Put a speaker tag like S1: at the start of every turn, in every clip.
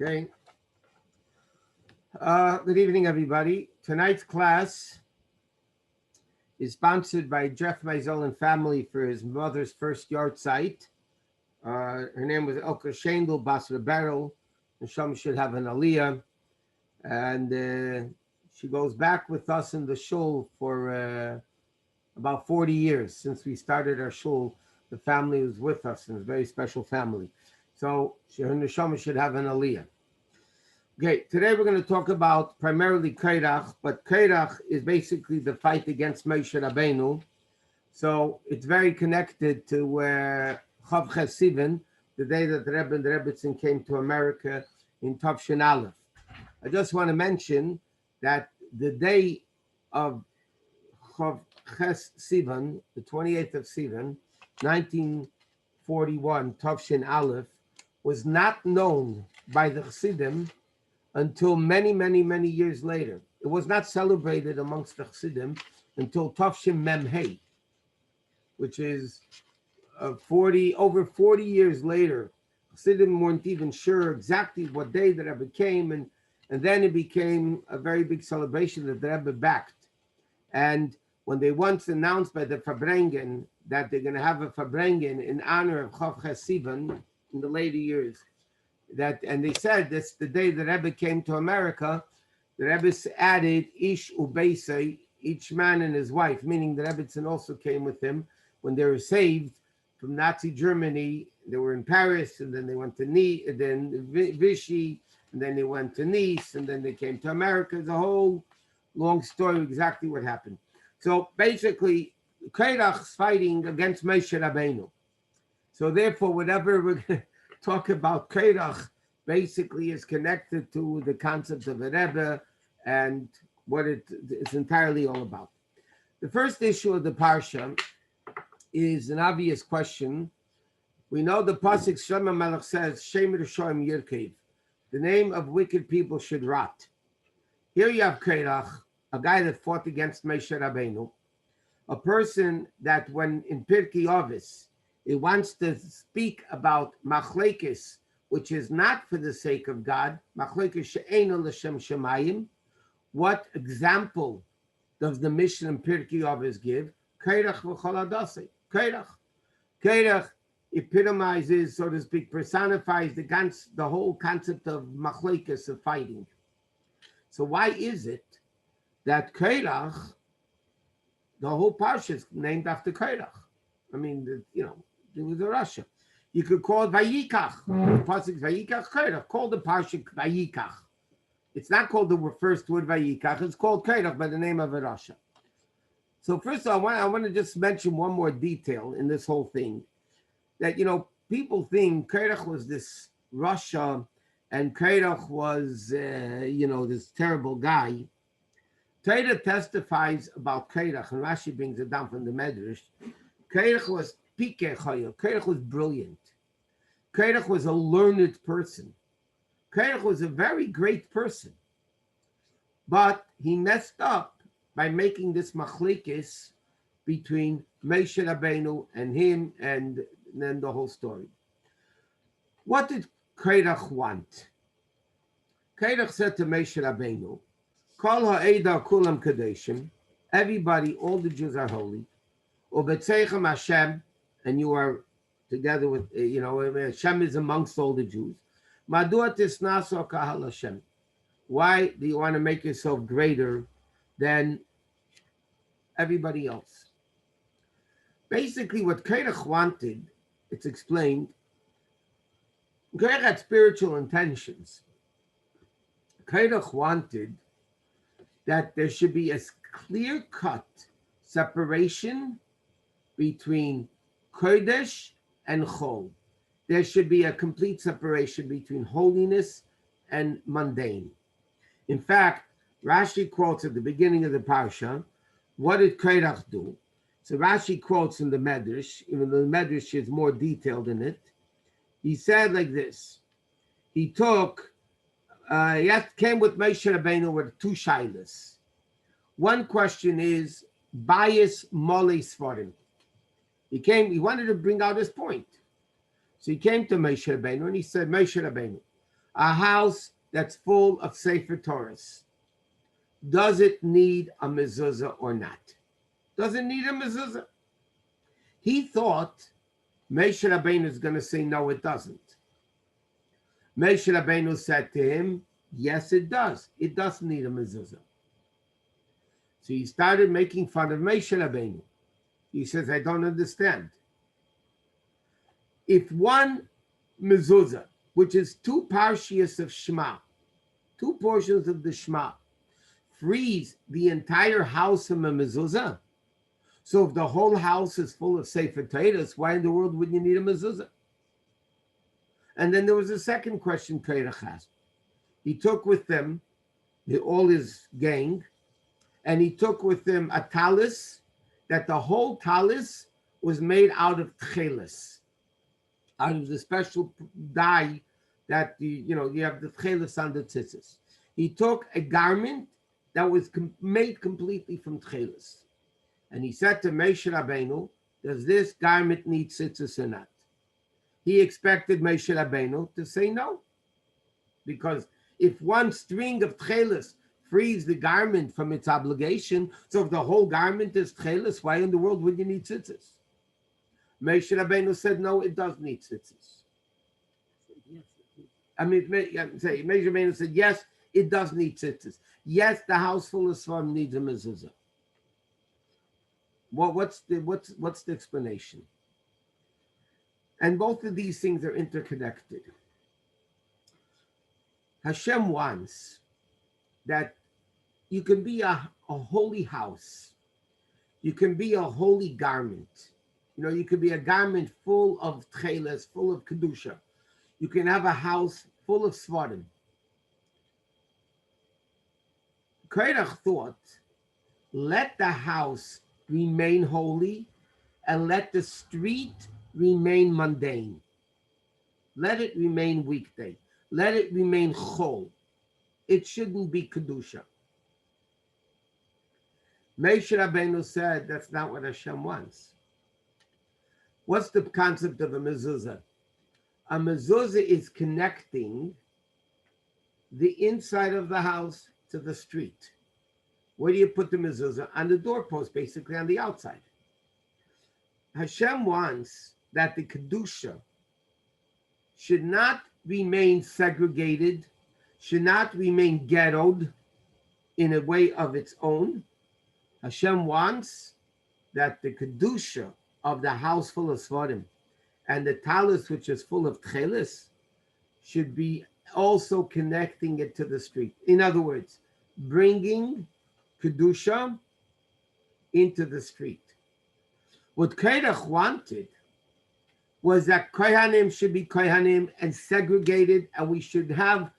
S1: Okay. Good evening, everybody. Tonight's class is sponsored by Jeff Maisel and family for his mother's first yard site. Her name was Elka Shendel Basra Beryl, and Shom should have an aliyah. And she goes back with us in the shul for about 40 years. Since we started our shul, the family was with us, and it's a very special family. So her neshama should have an aliyah. Okay, today we're going to talk about primarily Korach, but Korach is basically the fight against Moshe Rabbeinu. So it's very connected to Chav Sivan, the day that the Rebbe and the Rebbitzin came to America in Tavshin Aleph. I just want to mention that the day of Chav Sivan, the 28th of Sivan, 1941, Tavshin Aleph, was not known by the Chassidim until many, many, many years later. It was not celebrated amongst the Chassidim until Tavshin Mem Hey, which is over 40 years later. Chassidim weren't even sure exactly what day the Rebbe came, and then it became a very big celebration that the Rebbe backed. And when they once announced by the Fabrengen that they're going to have a Fabrengen in honor of Chav Sivan in the later years, and they said this the day the Rebbe came to America, the Rebbe added Ish Ubeisei, each man and his wife, meaning the Rebbitzin also came with him when they were saved from Nazi Germany. They were in Paris, and then they went to Vichy, and then they went to Nice, and then they came to America. It's a whole long story of exactly what happened. So basically, Korach's fighting against Moshe Rabbeinu. So therefore, whatever we're going to talk about Korach basically is connected to the concept of a Rebbe and what it's entirely all about. The first issue of the Parsha is an obvious question. We know the Pasuk Shlomo Melech says, Shem Rishoim Yirkev, the name of wicked people should rot. Here you have Korach, a guy that fought against Moshe Rabbeinu, a person that when in Pirkei Avos, it wants to speak about machlekes, which is not for the sake of God, machlekes she'eino l'shem shemayim. What example does the Mishnah in Pirkei Avos give? Korach v'chol hadasei. Korach epitomizes, so to speak, personifies the whole concept of machlekes, of fighting. So why is it that Korach, the whole parsha is named after Korach? I mean, it was a Russia. You could call it Vayikach. The pasuk Vayikach Korach. Call the parsha Vayikach. It's not called the first word Vayikach. It's called Korach by the name of a Russia. So first of all, I want to just mention one more detail in this whole thing. That, people think Korach was this Russia and Korach was, this terrible guy. Torah testifies about Korach, and Rashi brings it down from the Medrash. Korach was Pikei Chayil. Korach was brilliant. Korach was a learned person. Korach was a very great person. But he messed up by making this machlekes between Moshe Rabbeinu and him, and then the whole story. What did Korach want? Korach said to Moshe Rabbeinu, Kol ha'eda kulam kadeshim, everybody, all the Jews are holy. Ubetzeichem Hashem, and you are together with, Hashem is amongst all the Jews. Madua tisnaso kahal Hashem. Why do you want to make yourself greater than everybody else? Basically, what Korach wanted, it's explained, Korach had spiritual intentions. Korach wanted that there should be a clear-cut separation between Kodesh and Chol. There should be a complete separation between holiness and mundane. In fact, Rashi quotes at the beginning of the Parsha, what did Korach do? So Rashi quotes in the Medrash, even though the Medrash is more detailed in it. He said like this, he came with Moshe Rabbeinu with two shaylas. One question is, bias mole svarim. He wanted to bring out his point. So he came to Moshe Rabbeinu and he said, Moshe Rabbeinu, A house that's full of Sefer Torahs, does it need a mezuzah or not? Does it need a mezuzah? He thought Moshe Rabbeinu is going to say, no, it doesn't. Moshe Rabbeinu said to him, yes, it does. It does need a mezuzah. So he started making fun of Moshe Rabbeinu. He says, I don't understand. If one mezuzah, which is two parshias of Shema, two portions of the Shema, frees the entire house from a mezuzah, so if the whole house is full of Sefer Torahs, why in the world would you need a mezuzah? And then there was a second question Korach asked. He took with them all his gang, and he took with them a talis, that the whole talis was made out of tchelis, out of the special dye that you have the tchelis on the tzitzis. He took a garment that was made completely from tchelis. And he said to Moshe Rabbeinu, does this garment need tzitzis or not? He expected Moshe Rabbeinu to say no. Because if one string of tchelis frees the garment from its obligation, so if the whole garment is tchelis, why in the world would you need tzitzis? Moshe Rabbeinu said, no, it does need tzitzis. Moshe Rabbeinu said, yes, it does need tzitzis. Yes, the house full of Svarim needs a mezuzah. Well, what's the explanation? And both of these things are interconnected. Hashem wants that you can be a holy house. You can be a holy garment. You could be a garment full of tcheles, full of kedusha. You can have a house full of svarim. Korach thought, let the house remain holy and let the street remain mundane. Let it remain weekday. Let it remain chol. It shouldn't be kedusha. Moshe Rabbeinu said that's not what Hashem wants. What's the concept of a mezuzah? A mezuzah is connecting the inside of the house to the street. Where do you put the mezuzah? On the doorpost, basically on the outside. Hashem wants that the kedusha should not remain segregated, should not remain ghettoed in a way of its own. Hashem wants that the kedusha of the house full of svarim and the talis, which is full of tchelis, should be also connecting it to the street. In other words, bringing kedusha into the street. What Korach wanted was that kohanim should be kohanim and segregated, and we should have,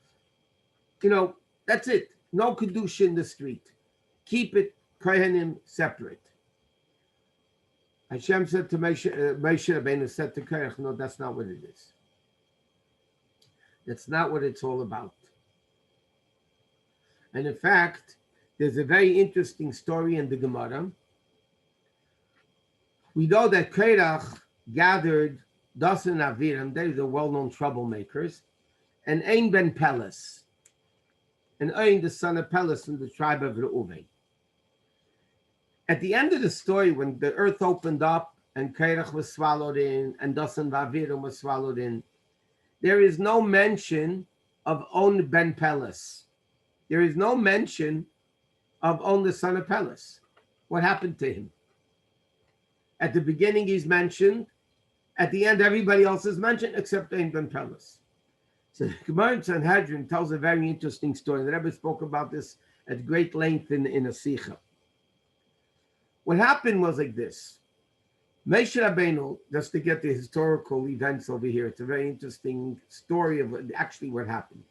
S1: that's it. No kedusha in the street. Keep it kohanim separate. Hashem said to Moshe Rabbeinu said to Korach, no, that's not what it is. That's not what it's all about. And in fact, there's a very interesting story in the Gemara. We know that Korach gathered Dasan Aviram, they were well-known troublemakers, and Ein ben Peles, and Ein, the son of Peles from the tribe of Reuven. At the end of the story, when the earth opened up and Korach was swallowed in and Dasan Aviram was swallowed in, there is no mention of On ben Peles. There is no mention of On, the son of Peles. What happened to him? At the beginning, he's mentioned. At the end, everybody else is mentioned except Ein ben Peles. So the Gemara in Sanhedrin tells a very interesting story. The Rebbe spoke about this at great length in a Sikha. What happened was like this. Moshe Rabbeinu, just to get the historical events over here, it's a very interesting story of actually what happened.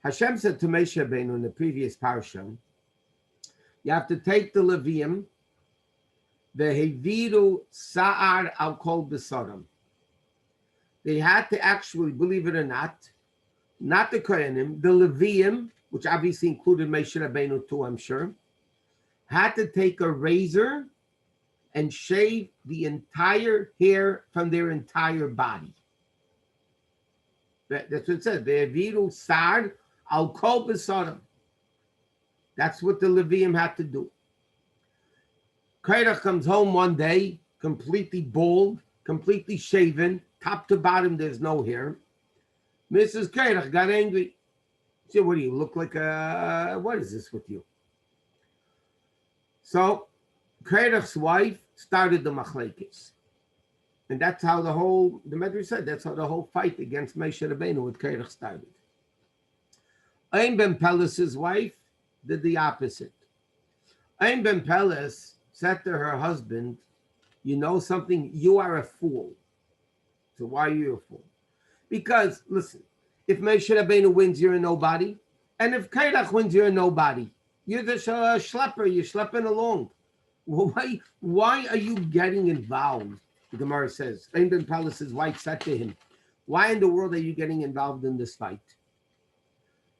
S1: Hashem said to Moshe Rabbeinu in the previous parsha, you have to take the Levium, the Heviru Sa'ar al Kol Besaram. They had to actually, believe it or not the Kohanim, the Levium, which obviously included Moshe Rabbeinu too, I'm sure, had to take a razor and shave the entire hair from their entire body. That's what it says. Ve'eviru sar al kol besarim. That's what the Levium had to do. Korach comes home one day, completely bald, completely shaven, top to bottom, there's no hair. Mrs. Korach got angry. She said, what do you look like? What is this with you? So Korach's wife started the machlekes. And that's how the Medrash said, that's how the whole fight against Moshe Rabbeinu with Korach started. Ein ben Peles' wife did the opposite. Ein ben Peles said to her husband, you know something? You are a fool. So why are you a fool? Because, listen, if Moshe Rabbeinu wins, you're a nobody. And if Korach wins, you're a nobody. You're the schlepper. You're schlepping along. Why are you getting involved? The Gemara says, Ein ben Peles' wife said to him, why in the world are you getting involved in this fight?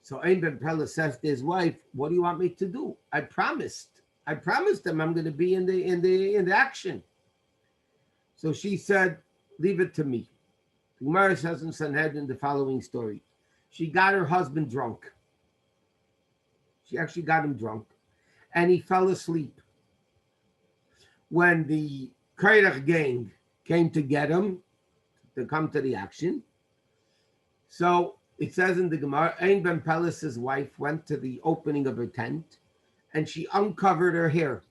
S1: So Ein ben Peles says to his wife, what do you want me to do? I promised him I'm going to be in the action. So she said, leave it to me. The Gemara says in Sanhedrin the following story. She got her husband drunk. She actually got him drunk. And he fell asleep. When the Korach gang came to get him, to come to the action. So it says in the Gemara, Ein ben Peles' wife went to the opening of her tent and she uncovered her hair.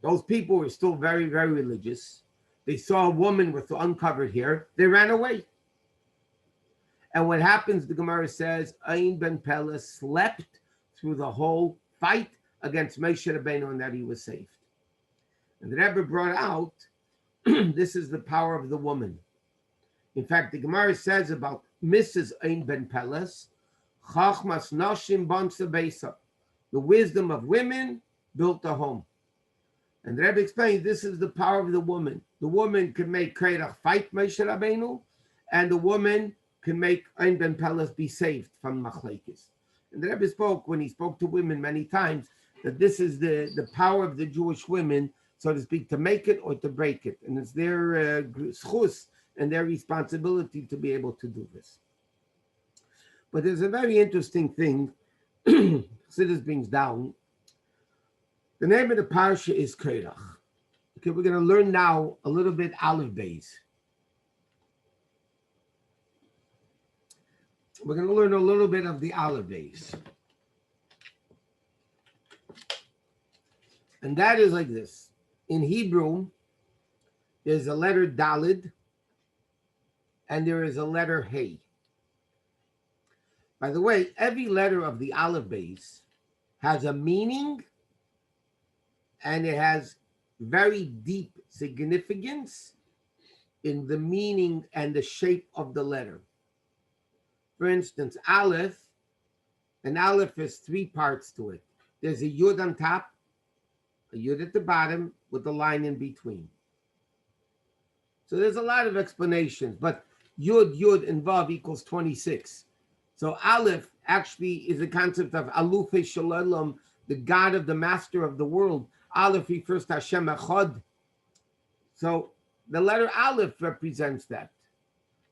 S1: Those people were still very, very religious. They saw a woman with uncovered hair. They ran away. And what happens, the Gemara says, Ein ben Peles slept through the whole fight against Moshe Rabbeinu and that he was saved. And the Rebbe brought out, this is the power of the woman. In fact, the Gemara says about Mrs. Ein ben Peles, Chachmas nashim bansa beisa. The wisdom of women built a home. And the Rebbe explains this is the power of the woman. The woman can make Korach fight Moshe Rabbeinu, and the woman can make Ein ben Peles be saved from machlekes. And the Rebbe spoke, when he spoke to women many times, that this is the power of the Jewish women, so to speak, to make it or to break it. And it's their schus and their responsibility to be able to do this. But there's a very interesting thing. Chassidus brings down. The name of the parsha is Korach. Okay, we're going to learn now a little bit Aleph Beis. We're going to learn a little bit of the Aleph Beis. And that is like this. In Hebrew, there's a letter Dalid and there is a letter Hey. By the way, every letter of the Aleph Beis has a meaning and it has very deep significance in the meaning and the shape of the letter. For instance, Aleph, an Aleph has three parts to it. There's a Yud on top, a Yud at the bottom with a line in between. So there's a lot of explanations, but Yud and Vav equals 26. So Aleph actually is the concept of Alufe Shalom, the God of the master of the world. Aleph refers to Hashem Echad. So the letter Aleph represents that.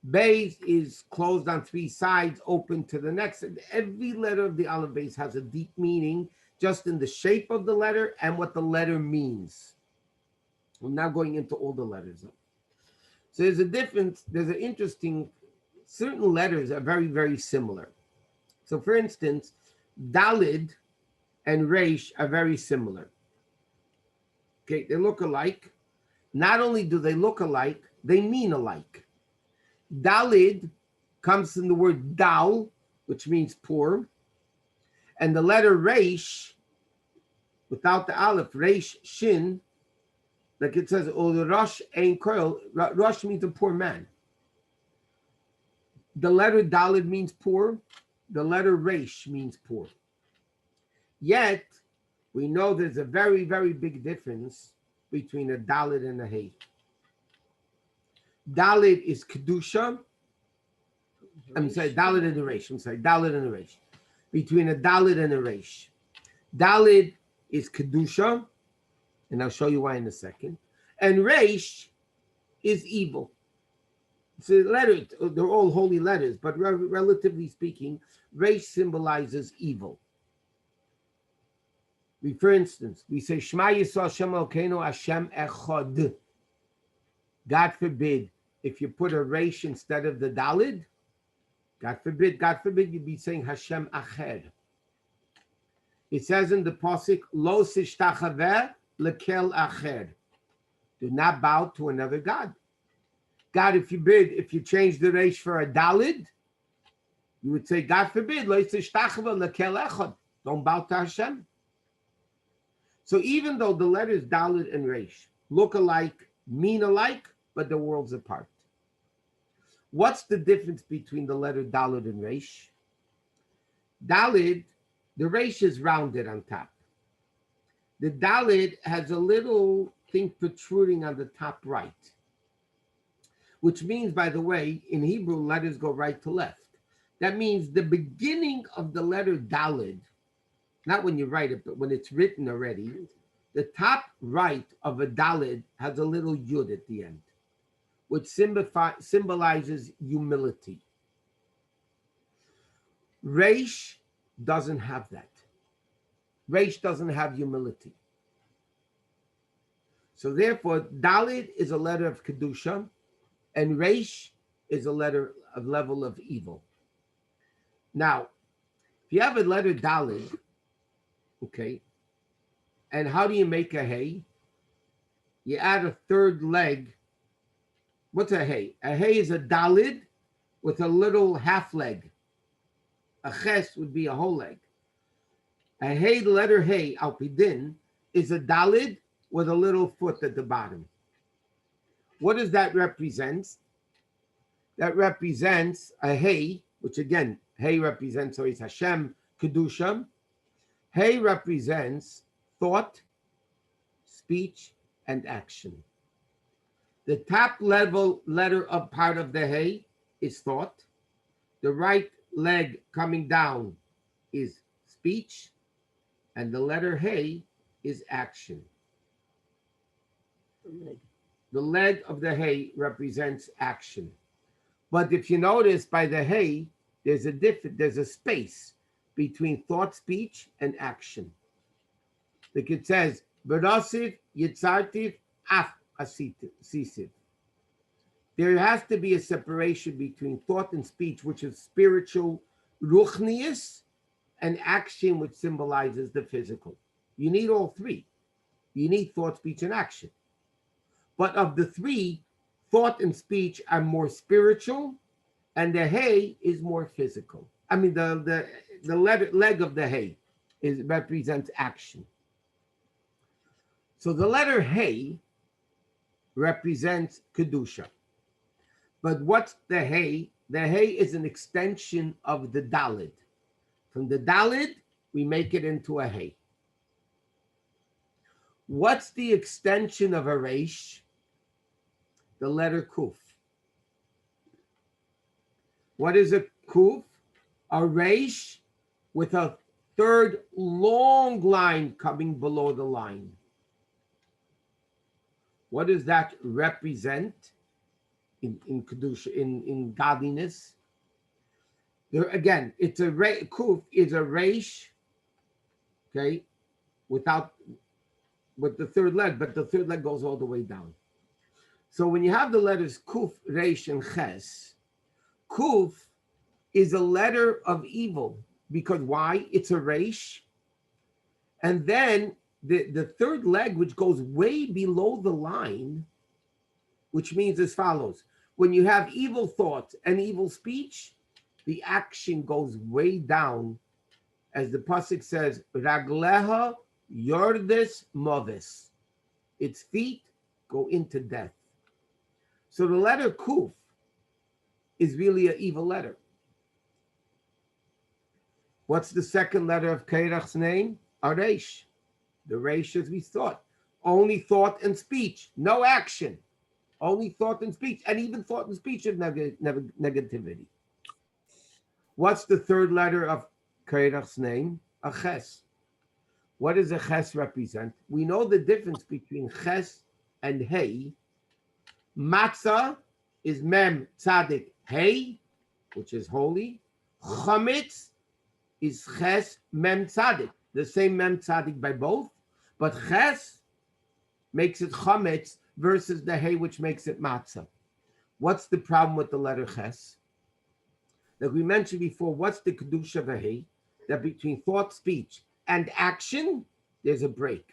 S1: Beis is closed on three sides, open to the next. Every letter of the Aleph Beis has a deep meaning, just in the shape of the letter and what the letter means. I'm not going into all the letters. So there's a difference. There's an interesting, certain letters are very, very similar. So for instance, Dalid and Reish are very similar. Okay, they look alike. Not only do they look alike, they mean alike. Dalid comes from the word dal, which means poor. And the letter Reish, without the aleph, Reish Shin, like it says, oh, the Rosh Ein Koil, Rosh means a poor man. The letter Dalid means poor. The letter Reish means poor. Yet, we know there's a very, very big difference between a Dalid and a Hey. Dalid is Kedusha. I'm sorry, Dalid and a Reish. Dalid and a Reish. Between a Dalid and a Reish. Dalid is Kedusha, and I'll show you why in a second. And Reish is evil. It's a letter. They're all holy letters, but relatively speaking, Reish symbolizes evil. For instance, we say Shema Yisrael Hashem Elokeinu Hashem Echad. God forbid, if you put a Reish instead of the Dalid, God forbid, you'd be saying Hashem Acher. It says in the Pasuk, Lo Sishtachaveh Lekel Acher. Do not bow to another God. God, if you change the Reish for a Dalid, you would say, God forbid, Lo Sishtachaveh Lekel Echad. Don't bow to Hashem. So even though the letters Dalid and Reish look alike, mean alike, but they're worlds apart. What's the difference between the letter Dalid and Reish? Dalid, the Reish is rounded on top. The Dalid has a little thing protruding on the top right, which means, by the way, in Hebrew, letters go right to left. That means the beginning of the letter Dalid, not when you write it, but when it's written already, the top right of a Dalid has a little yud at the end, which symbolizes humility. Reish doesn't have that. Reish doesn't have humility. So therefore, Dalid is a letter of Kedusha, and Reish is a letter of level of evil. Now, if you have a letter Dalid, okay, and how do you make a hay? You add a third leg. What's a hay? A hay is a Dalid with a little half leg. A ches would be a whole leg. A hay, the letter hay, alpidin, is a Dalid with a little foot at the bottom. What does that represent? That represents a hay, which again, hay represents, so it's Hashem, Kedusha. Hay represents thought, speech, and action. The top level letter of part of the hay is thought. The right leg coming down is speech, and the letter hay is action. The leg of the hay represents action. But if you notice by the hay, there's a space between thought, speech, and action. Like it says, Berasiv, Yitzartiv, Af Asisiv. There has to be a separation between thought and speech, which is spiritual ruchnius, and action, which symbolizes the physical. You need all three. You need thought, speech, and action. But of the three, thought and speech are more spiritual, and the hay is more physical. I mean, the leg of the hay represents action. So the letter hay represents Kedusha. But what's the hay? The hay is an extension of the Dalid. From the Dalid, we make it into a hay. What's the extension of a Reish? The letter Kuf. What is a Kuf? A Reish with a third long line coming below the line. What does that represent in Kedusha, in godliness? There again, it's a Kuf is a Reish, okay, with the third leg, but the third leg goes all the way down. So when you have the letters Kuf, Reish, and Ches, Kuf is a letter of evil, because why? It's a Reish, and then the third leg, which goes way below the line, which means as follows. When you have evil thoughts and evil speech, the action goes way down, as the pasuk says, Ragleha yordes moves. Its feet go into death. So the letter Kuf is really an evil letter. What's the second letter of Korach's name? A Reish. The Reish, as we thought. Only thought and speech, no action. Only thought and speech, and even thought and speech of negativity. What's the third letter of Korach's name? A Ches. What does a Ches represent? We know the difference between Ches and Hay. Matzah is Mem Tzadik Hey, which is holy. Chametz is Ches Mem Tzadik, the same Mem Tzadik by both, but Ches makes it Chametz versus the Hey, which makes it Matzah. What's the problem with the letter Ches? Like we mentioned before, what's the Kedusha of a Hey? That between thought, speech, and action, there's a break.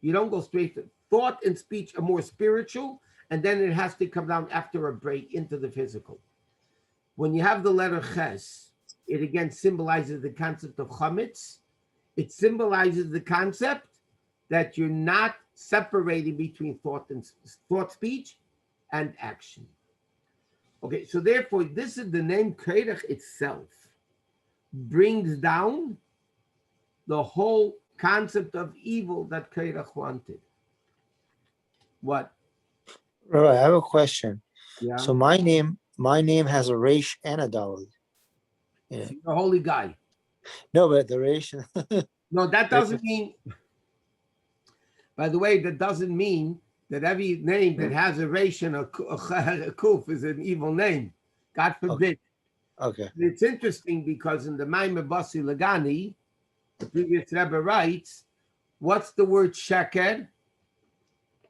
S1: You don't go straight to thought and speech are more spiritual, and then it has to come down after a break into the physical. When you have the letter Ches, it again symbolizes the concept of chametz. It symbolizes the concept that you're not separating between thought, speech, and action. Okay, so therefore, this is the name Korach itself brings down the whole concept of evil that Korach wanted. What?
S2: Rabbi, I have a question.
S1: Yeah.
S2: So my name has a resh and a daled. Yeah.
S1: So you're a holy guy.
S2: No, but the resh.
S1: No, that doesn't mean. By the way, that doesn't mean that every name that has a resh and a kuf is an evil name. God forbid.
S2: Okay.
S1: It's interesting because in the Maimer Basi Lagani, the previous Rebbe writes, what's the word sheker?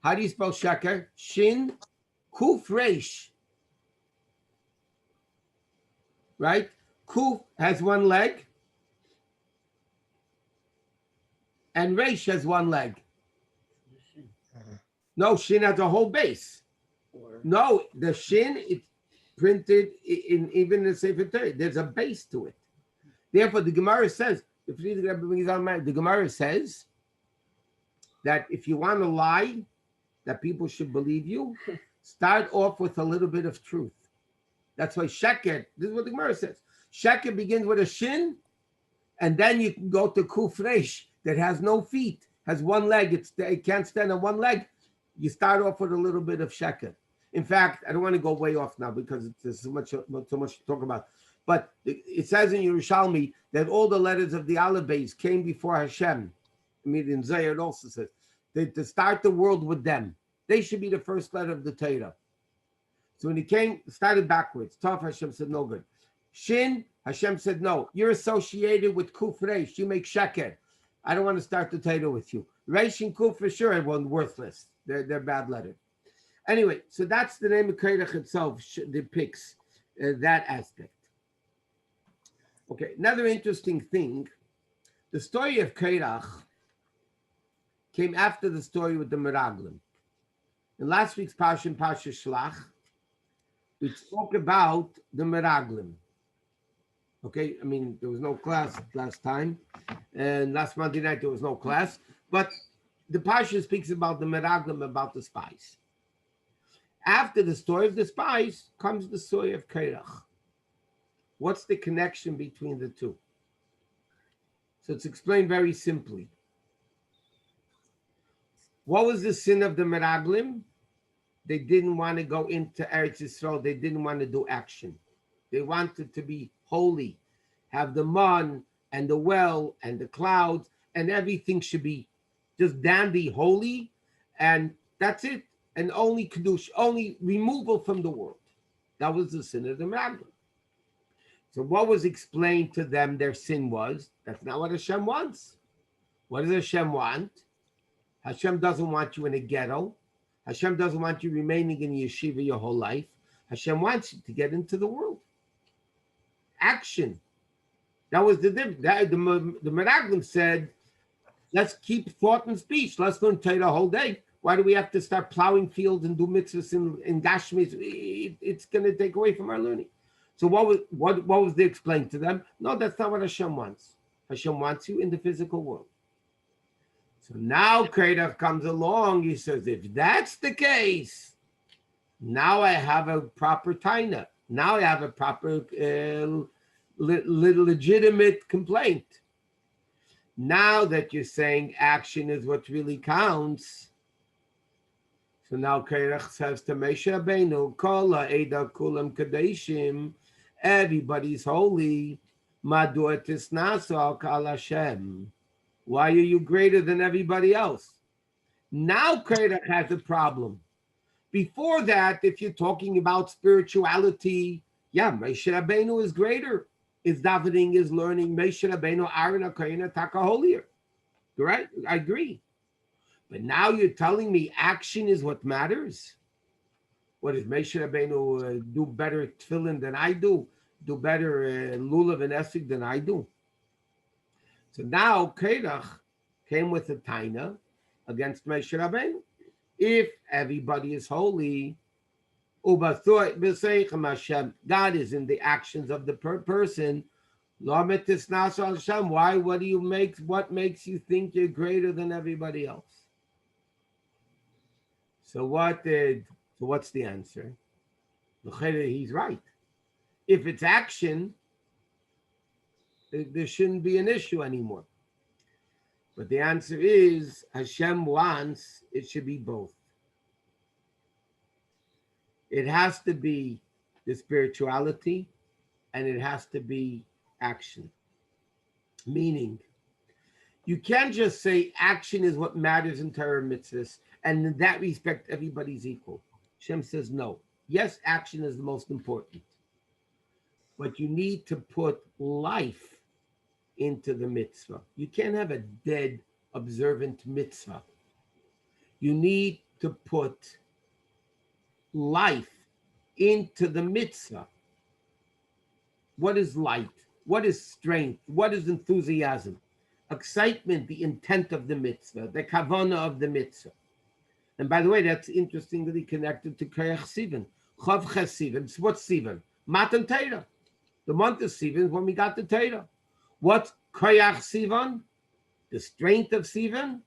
S1: How do you spell sheker? Shin, kuf, resh. Right? Kuf has one leg, and resh has one leg. No, shin has a whole base. No, the shin, it's printed in even in the Sefer Torah. There's a base to it. Therefore, the Gemara says, the Gemara says that if you want to lie, that people should believe you, start off with a little bit of truth. That's why sheker, this is what the Gemara says. Sheker begins with a shin, and then you can go to kuf resh that has no feet, has one leg, it can't stand on one leg. You start off with a little bit of sheker. In fact, I don't want to go way off now because there's so much to talk about. But it says in Yerushalmi that all the letters of the Aleph Beis came before Hashem. I mean, in Zohar it also says to start the world with them. They should be the first letter of the Torah. So when he started backwards. Tov, Hashem said no good. Shin, Hashem said no. You're associated with Kuf Reish. You make sheker. I don't want to start the Torah with you. Reish and Kuf for sure are worthless. They're bad letters. Anyway, so that's the name of Korach itself depicts that aspect. Okay, another interesting thing, the story of Korach came after the story with the Meraglim. In last week's Parsha Shlach, we spoke about the Meraglim. Okay, I mean, there was no class last time, and last Monday night there was no class, but the Parsha speaks about the Meraglim, about the spies. After the story of the spies comes the story of Korach. What's the connection between the two? So it's explained very simply. What was the sin of the Meraglim? They didn't want to go into Eretz Yisrael. They didn't want to do action. They wanted to be holy, have the man and the well and the clouds, and everything should be just dandy, holy, and that's it. And only Kiddush, only removal from the world. That was the sin of the Meraglim. So what was explained to them their sin was? That's not what Hashem wants. What does Hashem want? Hashem doesn't want you in a ghetto. Hashem doesn't want you remaining in yeshiva your whole life. Hashem wants you to get into the world. Action. That was the difference. The Meraglim said, let's keep thought and speech. Let's learn Torah the whole day. Why do we have to start plowing fields and do mitzvahs in Gashmis? It's going to take away from our learning. So what was they explained to them? No, that's not what Hashem wants. Hashem wants you in the physical world. So now Korach comes along. He says, if that's the case, now I have a proper taina. Now I have a proper legitimate complaint. Now that you're saying action is what really counts. So now Korach says to Moshe Rabbeinu, Kol ha'eda kulam kadeshim, everybody's holy. Madua tisnasu al kal Hashem. Why are you greater than everybody else? Now Korach has a problem Before that, if you're talking about spirituality, yeah, Moshe Rabbeinu is greater. His davening, is learning. Moshe Rabbeinu, Aaron, HaKohen, Taka holier. Right? I agree. But now you're telling me action is what matters. What is Moshe Rabbeinu do better tefillin than I do? Do better lulav and esrog than I do? So now Korach came with a taina against Moshe Rabbeinu. If everybody is holy, God is in the actions of the person. Why? What makes you think you're greater than everybody else? So what's the answer? He's right. If it's action, there shouldn't be an issue anymore. But the answer is Hashem wants it should be both. It has to be the spirituality and it has to be action. Meaning, you can't just say action is what matters in Torah mitzvahs, and in that respect, everybody's equal. Hashem says no. Yes, action is the most important, but you need to put life into the mitzvah. You can't have a dead, observant mitzvah. You need to put life into the mitzvah. What is light? What is strength? What is enthusiasm? Excitement, the intent of the mitzvah, the kavanah of the mitzvah. And by the way, that's interestingly connected to Korach Sivan. Chav Ches Sivan. What's Sivan? Matan Torah. The month of Sivan is when we got the Torah. What's Korach Sivan? The strength of Sivan?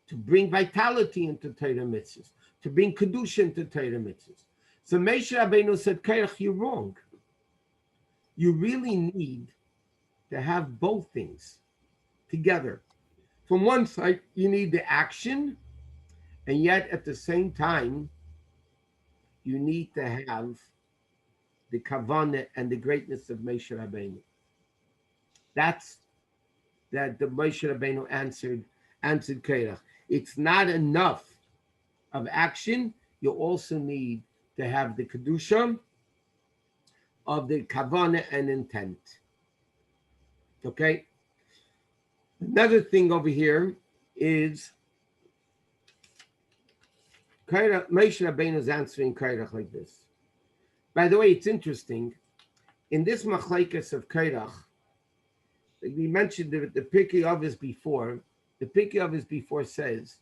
S1: To bring vitality into Torah mitzvahs, to bring kedusha into Torah mitzvahs. So Moshe Rabbeinu said, Korach, you're wrong. You really need to have both things together. From one side, you need the action, and yet at the same time, you need to have the kavanah and the greatness of Moshe Rabbeinu. That's that the Moshe Rabbeinu answered Korach. It's not enough of action. You also need to have the kedusha of the kavanah and intent. Okay. Another thing over here is Korach, Moshe Rabbeinu is answering Korach like this. By the way, it's interesting. In this machlekes of Korach, we mentioned the Pirkei Avos before. The Pirkei Avos before says,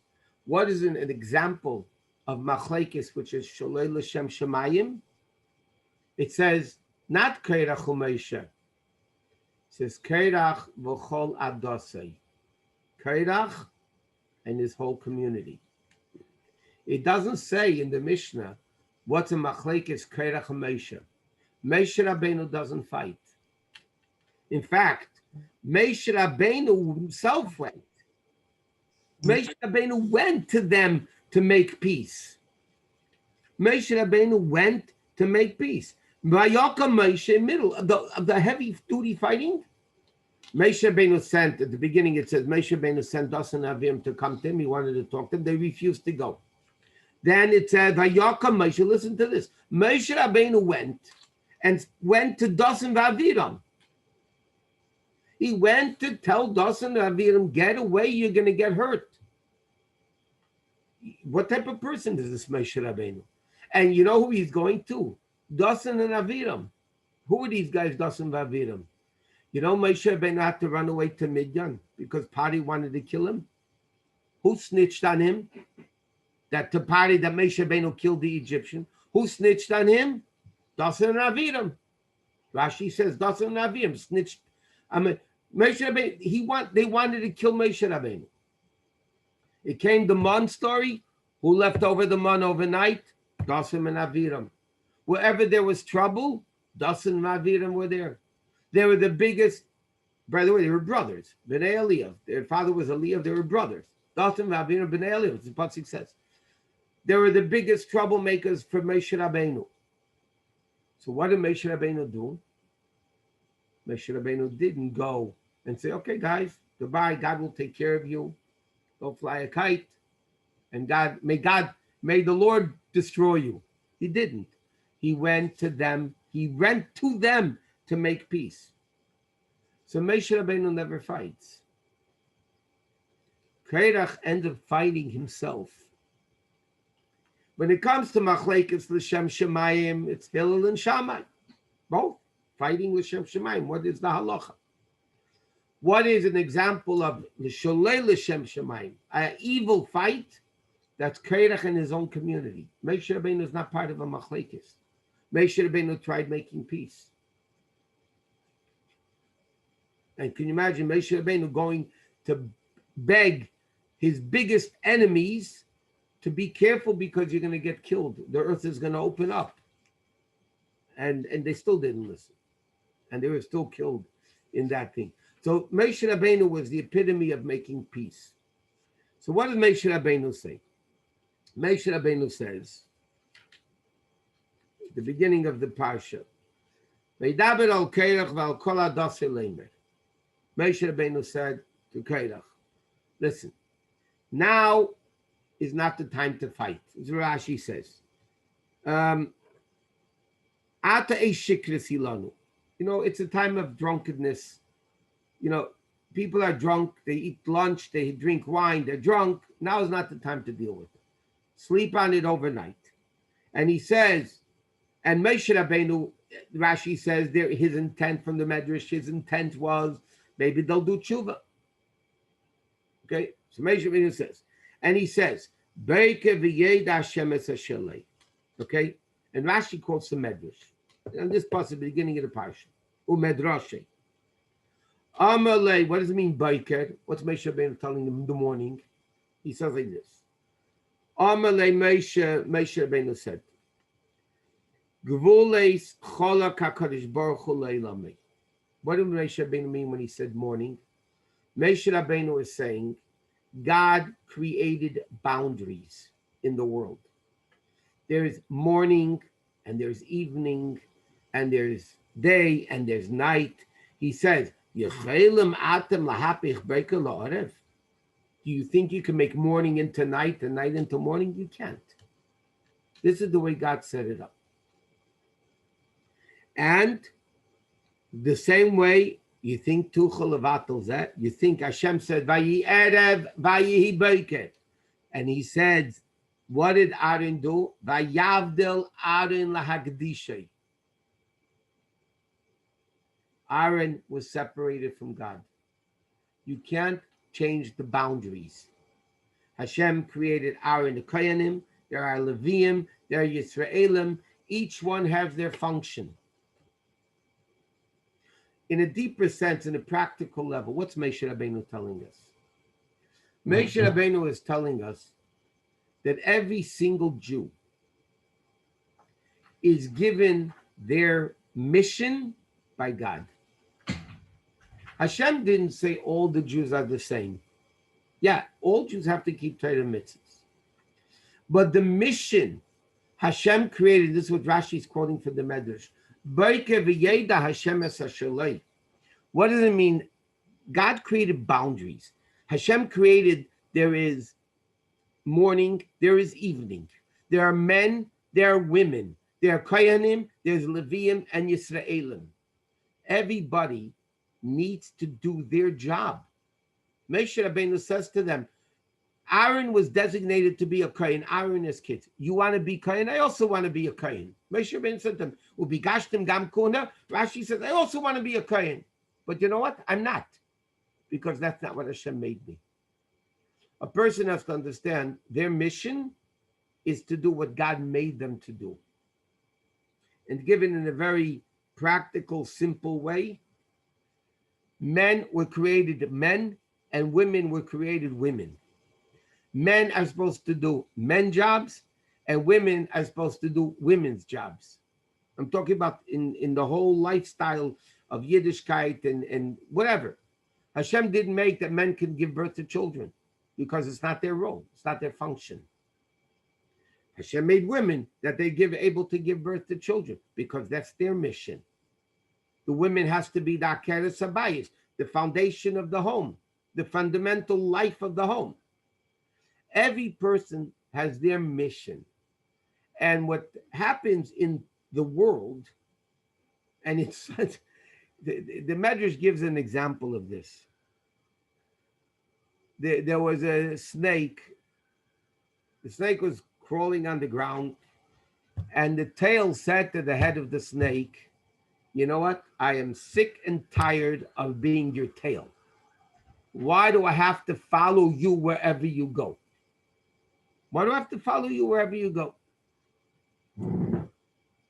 S1: what is an example of machlekes which is sholei l'shem shemayim? It says, not Korach u'Moshe. It says Korach v'chol adosei. Korach and his whole community. It doesn't say in the Mishnah what's a machlekes Korach u'Moshe. Moshe Rabbeinu doesn't fight. In fact, Moshe Rabbeinu himself went. Moshe Rabbeinu went to them to make peace. Moshe Rabbeinu went to make peace. Vayaka Moshe, middle of the heavy duty fighting. Moshe Rabbeinu sent, at the beginning it says, Moshe Rabbeinu sent Dasan Avim to come to him. He wanted to talk to them. They refused to go. Then it said, Vayaka Moshe, listen to this. Moshe Rabbeinu went to Dasan Vaviram. He went to tell Dasan Aviram, get away, you're going to get hurt. What type of person is this Moshe Rabbeinu? And you know who he's going to? Dasan and Aviram. Who are these guys, Dasan and Aviram? You know Moshe Rabbeinu had to run away to Midian because Pari wanted to kill him. Who snitched on him? That to Pari that Moshe Rabbeinu killed the Egyptian. Who snitched on him? Dasan and Aviram. Rashi says Dasan and Aviram snitched. I mean, Moshe Rabbeinu, they wanted to kill Moshe Rabbeinu. It came the man story. Who left over the man overnight? Dasan and Aviram. Wherever there was trouble, Dasan and Aviram were there. They were the biggest. By the way, they were brothers. Bnei Eliyav. Their father was Eliyav. They were brothers. Dasan and Aviram, Bnei Eliyav. As the pasuk says, they were the biggest troublemakers for Moshe Rabbeinu. So what did Moshe Rabbeinu do? Moshe Rabbeinu didn't go and say, okay, guys, goodbye. God will take care of you. Go fly a kite. And may God may the Lord destroy you. He didn't. He went to them. He went to them to make peace. So Moshe Rabbeinu never fights. Korach ended up fighting himself. When it comes to Machlekes L'Shem Shemayim, it's Hillel and Shammai. Both fighting L'Shem Shemayim. What is the halacha? What is an example of L'Sholei L'Shem Shemayim? An evil fight? That's Korach in his own community. Moshe Rabbeinu is not part of a Machlekes. Moshe Rabbeinu tried making peace. And can you imagine Moshe Rabbeinu going to beg his biggest enemies to be careful because you're going to get killed. The earth is going to open up. And they still didn't listen. And they were still killed in that thing. So Moshe Rabbeinu was the epitome of making peace. So what does Moshe Rabbeinu say? Moshe Rabbeinu says, the beginning of the parsha, Veidaber al Korach v'al kol hadasei leimer. Moshe Rabbeinu said to Korach, listen, now is not the time to fight. As Rashi says. It's a time of drunkenness. People are drunk, they eat lunch, they drink wine, they're drunk. Now is not the time to deal with it. Sleep on it overnight. And he says, and Moshe Rabbeinu, Rashi says, his intent from the Medrash, his intent was, maybe they'll do tshuva. Okay, so Moshe Rabbeinu says, and he says, okay, and Rashi quotes the Medrash. And this part is the beginning of the parsha. Umedrashe. Amalei, what does it mean, Baiker? What's Moshe Rabbeinu telling him in the morning? He says like this. Amalei Moshe Rabbeinu said, Gvules cholak HaKadosh Baruch Hu leilami. What did Moshe Rabbeinu mean when he said morning? Moshe Rabbeinu is saying, God created boundaries in the world. There's morning, and there's evening, and there's day, and there's night. He says, do you think you can make morning into night and night into morning? You can't. This is the way God set it up. And the same way, you think Tuchel Levatel Zeh, you think Hashem said, Vayi Erev, Vayi Boker. And he said, what did Aaron do? Vayavdel Aaron lahagdishay. Aaron was separated from God. You can't change the boundaries. Hashem created Aaron the Kohanim, there are Leviim, there are Yisraelim. Each one has their function. In a deeper sense, in a practical level, what's Moshe Rabbeinu telling us? Moshe Rabbeinu is telling us that every single Jew is given their mission by God. Hashem didn't say all the Jews are the same. Yeah, all Jews have to keep Torah mitzvahs. But the mission Hashem created, this is what Rashi is quoting from the Medrash. What does it mean? God created boundaries. Hashem created, there is morning, there is evening. There are men, there are women. There are Kohanim, there's Leviim, and Yisraelim. Everybody needs to do their job. Moshe Rabbeinu says to them, Aaron was designated to be a Kohen. Aaron and his kids. You want to be Kohen? I also want to be a Kohen. Moshe Rabbeinu said to them, Ubigashtem gam kuna. Rashi says, I also want to be a Kohen. But you know what? I'm not. Because that's not what Hashem made me. A person has to understand their mission is to do what God made them to do. And given in a very practical, simple way, men were created men and women were created women. Men are supposed to do men jobs and women are supposed to do women's jobs. I'm talking about in the whole lifestyle of Yiddishkeit and whatever. Hashem didn't make that men can give birth to children because it's not their role. It's not their function. Hashem made women that they able to give birth to children because that's their mission. The women has to be the Akeres Habayis, the foundation of the home, the fundamental life of the home. Every person has their mission. And what happens in the world, and it's the Medrash gives an example of this. There was a snake. The snake was crawling on the ground, and the tail said to the head of the snake, "You know what? I am sick and tired of being your tail. Why do I have to follow you wherever you go? Why do I have to follow you wherever you go?"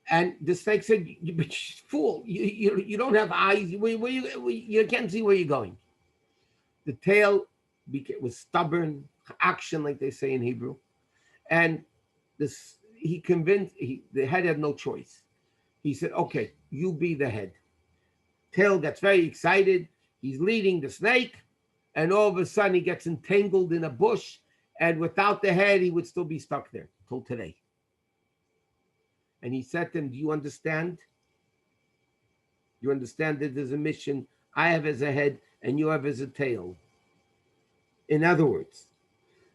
S1: And the snake said, "You fool, you don't have eyes. You can't see where you're going." The tail was stubborn, action, like they say in Hebrew. And he convinced, the head had no choice. He said, "Okay, you be the head." Tail gets very excited. He's leading the snake. And all of a sudden, he gets entangled in a bush. And without the head, he would still be stuck there till today. And he said to him, "Do you understand? You understand that there's a mission I have as a head and you have as a tail?" In other words,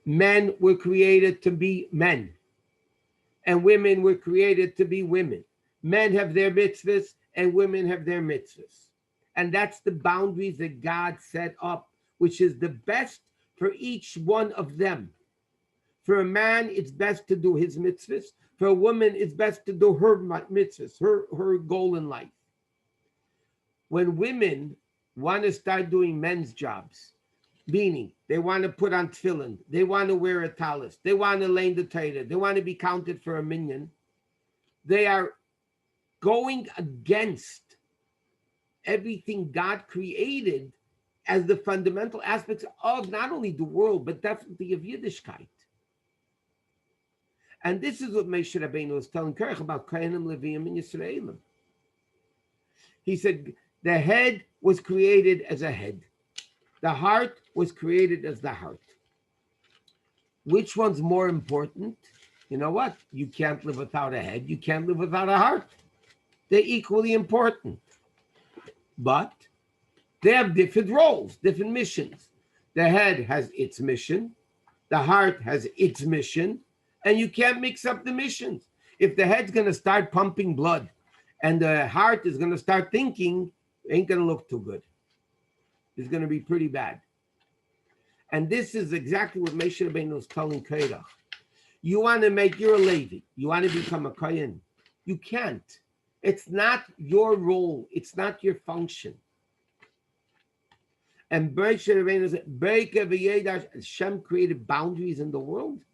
S1: men were created to be men, and women were created to be women. Men have their mitzvahs, and women have their mitzvahs. And that's the boundaries that God set up, which is the best for each one of them. For a man, it's best to do his mitzvahs. For a woman, it's best to do her mitzvahs, her goal in life. When women want to start doing men's jobs, meaning they want to put on tefillin, they want to wear a talis, they want to lay the Torah, they want to be counted for a minyan, they are going against everything God created as the fundamental aspects of not only the world, but definitely of Yiddishkeit. And this is what Moshe Rabbeinu was telling Korach about Kohanim, Leviim, and Yisraelim. He said the head was created as a head. The heart was created as the heart. Which one's more important? You know what? You can't live without a head. You can't live without a heart. They're equally important. But they have different roles, different missions. The head has its mission. The heart has its mission. And you can't mix up the missions. If the head's going to start pumping blood and the heart is going to start thinking, it ain't going to look too good. It's going to be pretty bad. And this is exactly what Moshe Rabbeinu was telling Korach. You want to make, you're a Levi. You want to become a Kohen. You can't. It's not your role. It's not your function. And Moshe Rabbeinu said, Hashem created boundaries in the world.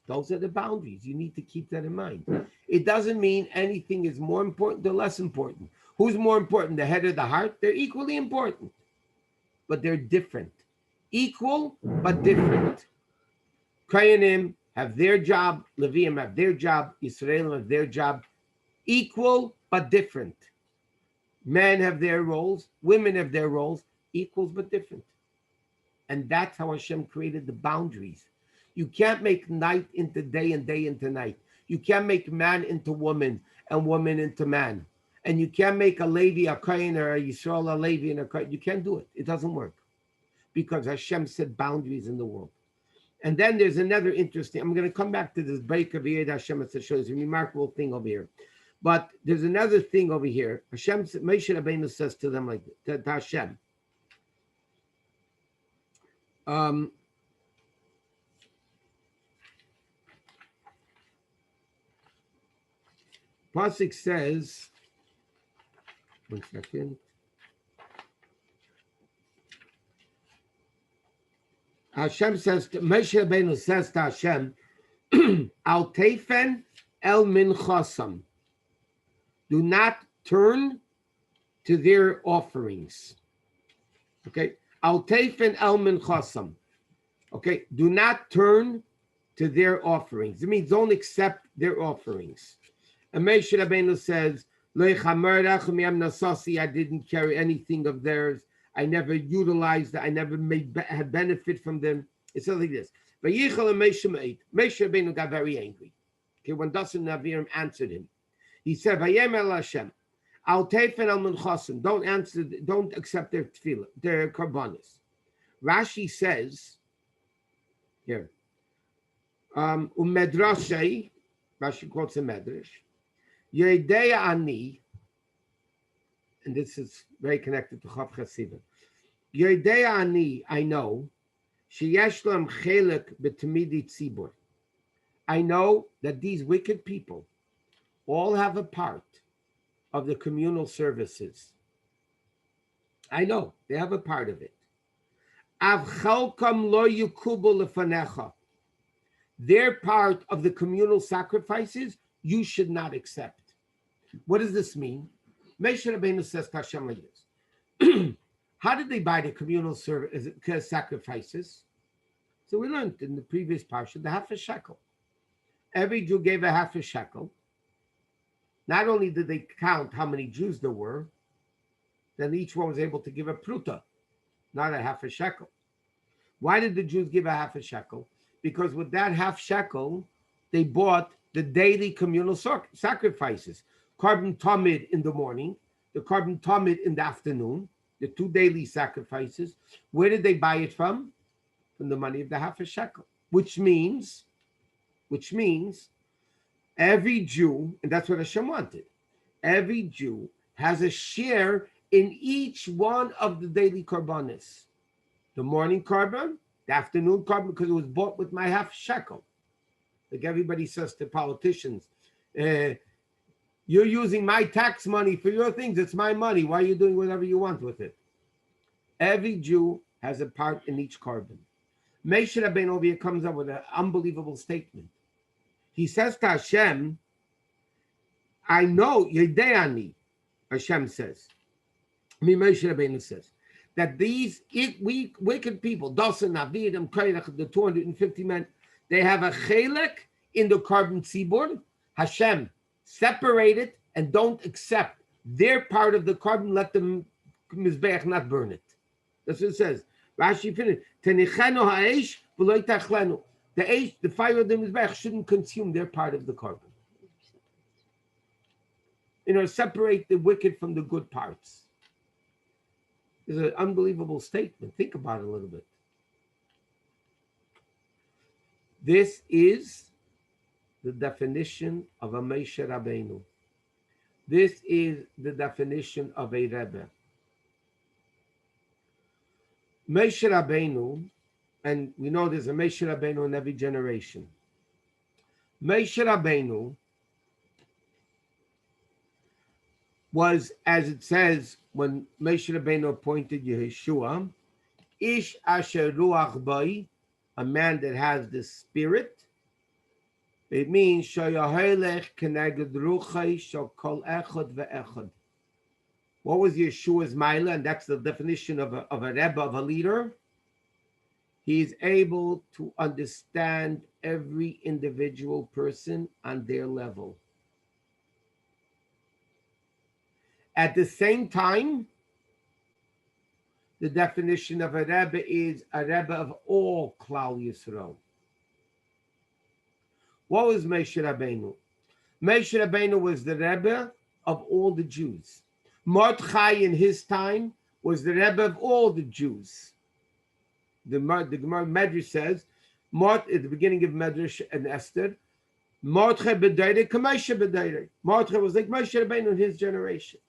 S1: Those are the boundaries. You need to keep that in mind. It doesn't mean anything is more important or less important. Who's more important, the head or the heart? They're equally important, but they're different. Equal, but different. Kohanim have their job, Leviim have their job, Yisraelim have their job. Equal, but different. Men have their roles, women have their roles, equals, but different. And that's how Hashem created the boundaries. You can't make night into day and day into night. You can't make man into woman and woman into man. And you can't make a Levi a Kohen or a Yisrael a Levi and a Kohen. You can't do it. It doesn't work. Because Hashem set boundaries in the world. And then there's another interesting, I'm going to come back to this break of Yed Hashem. It's a remarkable thing over here. But there's another thing over here. Hashem, Moshe Rabbeinu says to them like this, to Hashem. Pasuk says, one second. Hashem says, Moshe Rabbeinu says to Hashem, Al teifen el minchasam. Do not turn to their offerings. Okay. Al teifen el minchasam. Okay. Do not turn to their offerings. It means don't accept their offerings. And Moshe Rabbeinu says, I didn't carry anything of theirs. I never utilized it. I never had benefit from them. It says like this. Moshe Rabbeinu got very angry. Okay, when Dasan Navirim answered him, he said, Hashem, don't accept their tefillah, their karbanos. Rashi says, here, Umedrashay, Rashi quotes a medrash. Yedei ani, and this is very connected to Chav Chasiva. Yedei ani, I know. Sheyesh lam chelek b'tamidi tzibur. I know that these wicked people all have a part of the communal services. I know they have a part of it. Av chalkam lo yukubu lefanecha. Their part of the communal sacrifices you should not accept. What does this mean? Moshe Rabbeinu says to Hashem like this. How did they buy the communal sacrifices? So we learned in the previous parsha the half a shekel. Every Jew gave a half a shekel. Not only did they count how many Jews there were, then each one was able to give a pruta, not a half a shekel. Why did the Jews give a half a shekel? Because with that half shekel, they bought the daily communal sacrifices. Carbon tamid in the morning, the carbon tamid in the afternoon, the two daily sacrifices. Where did they buy it from? From the money of the half a shekel, which means every Jew, and that's what Hashem wanted, every Jew has a share in each one of the daily korbanos. The morning korban, the afternoon korban, because it was bought with my half shekel. Like everybody says to politicians, you're using my tax money for your things. It's my money. Why are you doing whatever you want with it? Every Jew has a part in each korban. Moshe Rabbeinu over here comes up with an unbelievable statement. He says to Hashem, I know, Yedeani, Hashem says, Moshe Rabbeinu says, that these wicked people, Dosan, Avidim, Korach, the 250 men, they have a chelek in the carbon tzibur. Hashem, separate it and don't accept their part of the carbon. Let the mizbeach not burn it. That's what it says. Rashi finished. Tenichenu ha'esh v'lo yitachlenu. The fire of the mizbeach shouldn't consume their part of the carbon. Separate the wicked from the good parts. It's an unbelievable statement. Think about it a little bit. This is the definition of a Moshe Rabbeinu. This is the definition of a Rebbe. Moshe Rabbeinu, and we know there's a Moshe Rabbeinu in every generation. Moshe Rabbeinu was, as it says, when Moshe Rabbeinu appointed Yeshua, Ish Asher Ruach Bai, a man that has the spirit. It means Shayahelech Keneged Ruchai Shakol Echad Ve'echad. What was Yeshua's Maila? And that's the definition of a Rebbe, of a leader. He is able to understand every individual person on their level. At the same time, the definition of a Rebbe is a Rebbe of all Klal Yisrael. What was Moshe Rabbeinu? Moshe Rabbeinu was the Rebbe of all the Jews. Mordechai in his time was the Rebbe of all the Jews. The Gemara Medrash says, at the beginning of Medrash and Esther, Mordechai b'dayrei k'Moshe b'dayrei. Mordechai was like Moshe Rabbeinu in his generation.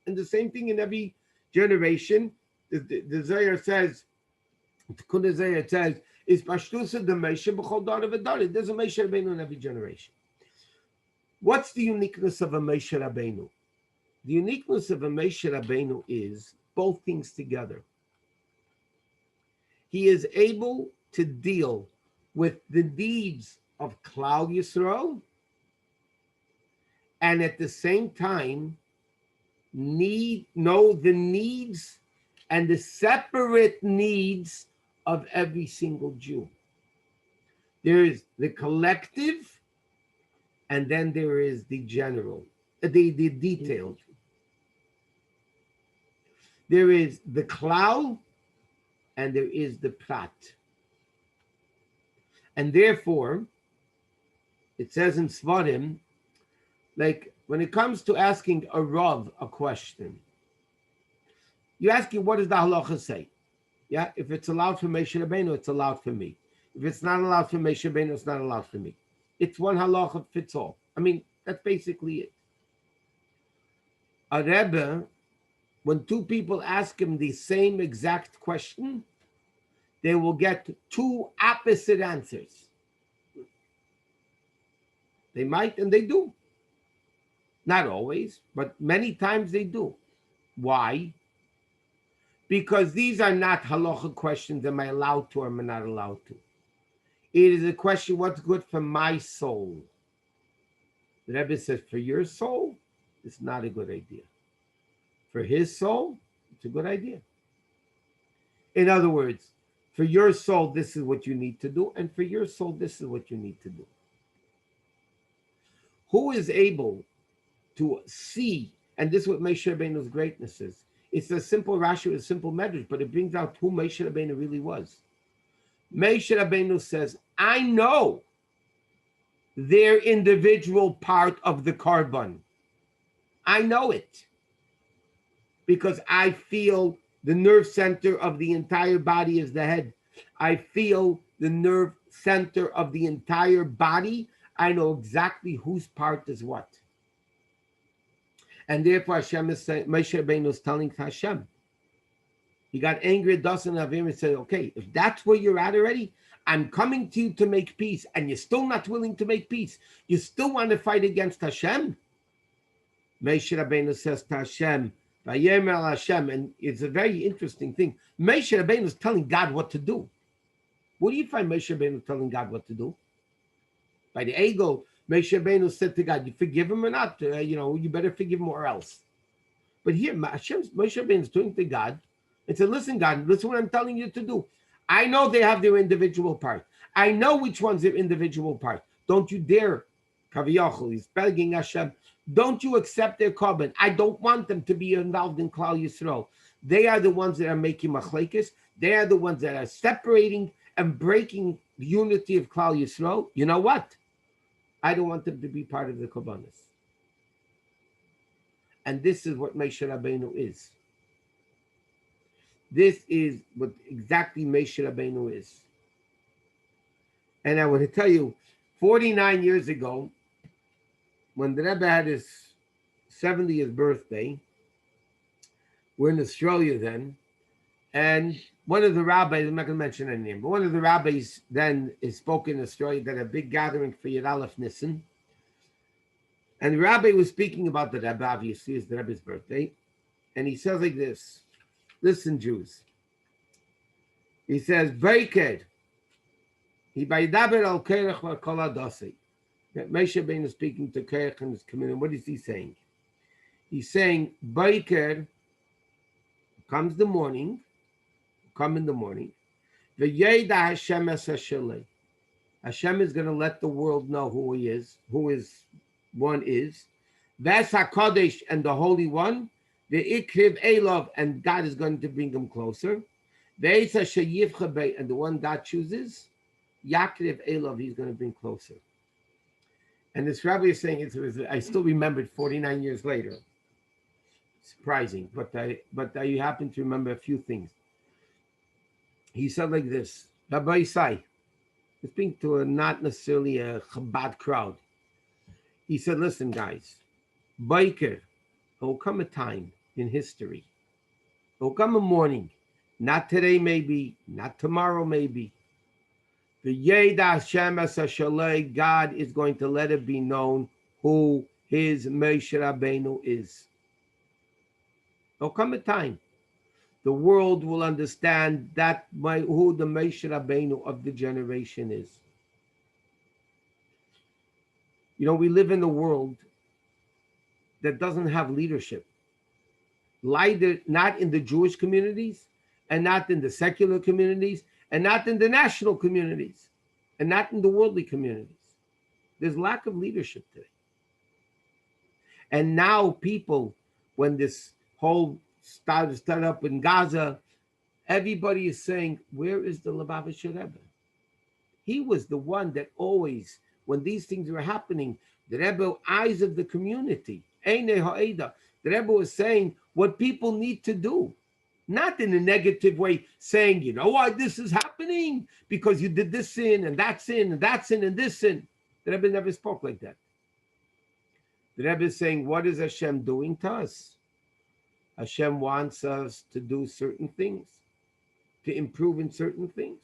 S1: And the same thing in every generation. The Zohar says, the Zohar says, is Pashtusa the Moshe b'chol dara v'dara. There's a Moshe Rabbeinu in every generation. What's the uniqueness of a Moshe Rabbeinu? The uniqueness of a Moshe Rabbeinu is both things together. He is able to deal with the needs of Klal Yisrael, and at the same time know the needs and the separate needs of every single Jew. There is the collective, and then there is the general, the detailed. There is the klal, and there is the prat. And therefore, it says in Svarim, like when it comes to asking a Rav a question, you ask him, what does the halacha say? Yeah, if it's allowed for Moshe Rabbeinu, it's allowed for me. If it's not allowed for Moshe Rabbeinu, it's not allowed for me. It's one halacha fits all. I mean, that's basically it. A Rebbe, when two people ask him the same exact question, they will get two opposite answers. They might, and they do. Not always, but many times they do. Why? Because these are not halacha questions. Am I allowed to or am I not allowed to? It is a question, what's good for my soul? The Rebbe says, for your soul, it's not a good idea. For his soul, it's a good idea. In other words, for your soul, this is what you need to do, and for your soul, this is what you need to do. Who is able to see, and this is what Moshe Rabbeinu's greatness is. It's a simple Rashi with a simple medrash, but it brings out who Moshe Rabbeinu really was. Moshe Rabbeinu says, I know their individual part of the carbon. I know it because I feel the nerve center of the entire body is the head. I feel the nerve center of the entire body. I know exactly whose part is what. And therefore Hashem is saying, Moshe Rabbeinu is telling Hashem. He got angry at Dasan and Avim and said, okay, if that's where you're at already, I'm coming to you to make peace, and you're still not willing to make peace. You still want to fight against Hashem? Moshe Rabbeinu says to Hashem, Vayemer Hashem, and it's a very interesting thing. Moshe Rabbeinu is telling God what to do. What do you find Moshe Rabbeinu telling God what to do? By the ego, Moshe Rabbeinu said to God, you forgive him or not? You better forgive him or else. But here, Moshe Rabbeinu is doing to God and said, listen, God, listen what I'm telling you to do. I know they have their individual part. I know which one's their individual part. Don't you dare, Kaviyachol, he's begging Hashem, don't you accept their carbon. I don't want them to be involved in Klal Yisrael. They are the ones that are making machlekes. They are the ones that are separating and breaking the unity of Klal Yisrael. You know what? I don't want them to be part of the Kabbanis. And this is what Moshe Rabbeinu is. This is what exactly Moshe Rabbeinu is. And I want to tell you, 49 years ago, when the Rebbe had his 70th birthday, we're in Australia then, and one of the rabbis, I'm not going to mention any name, but one of the rabbis then spoke in Australia that a big gathering for Yud Aleph Nissen. And the rabbi was speaking about the Rebbe, obviously, it's the Rebbe's birthday. And he says like this, listen, Jews. He says, Beiked, he baidaber al Korach wa kol hadasei. Moshe Rabbeinu is speaking to Korach and his community. What is he saying? He's saying, Beiked, come in the morning, V'yeda Hashem es hashalei. Hashem is going to let the world know who he is, who his one is. That's HaKadosh and the Holy One. The Ikriv Elov, and God is going to bring him closer. And the one God chooses, Yakriv Elov, he's going to bring closer. And this rabbi is saying, I still remember it 49 years later. Surprising, but I happen to remember a few things. He said like this, Rabbi Isai, speaking to not necessarily a Chabad crowd. He said, listen, guys, Biker, there will come a time in history. There will come a morning, not today maybe, not tomorrow maybe. The Yeda Hashem es hashalei, God is going to let it be known who his Moshe Rabbeinu is. There will come a time. The world will understand that who the Moshe Rabbeinu of the generation is. We live in a world that doesn't have leadership. Neither, not in the Jewish communities, and not in the secular communities, and not in the national communities, and not in the worldly communities. There's lack of leadership today. And now people, when this whole started up in Gaza, everybody is saying, where is the Lubavitcher Rebbe? He was the one that always, when these things were happening, the Rebbe, eyes of the community, Einei Ha'eda, the Rebbe was saying what people need to do. Not in a negative way, saying, you know why this is happening? Because you did this sin, and that sin, and that sin, and this sin. The Rebbe never spoke like that. The Rebbe is saying, what is Hashem doing to us? Hashem wants us to do certain things, to improve in certain things.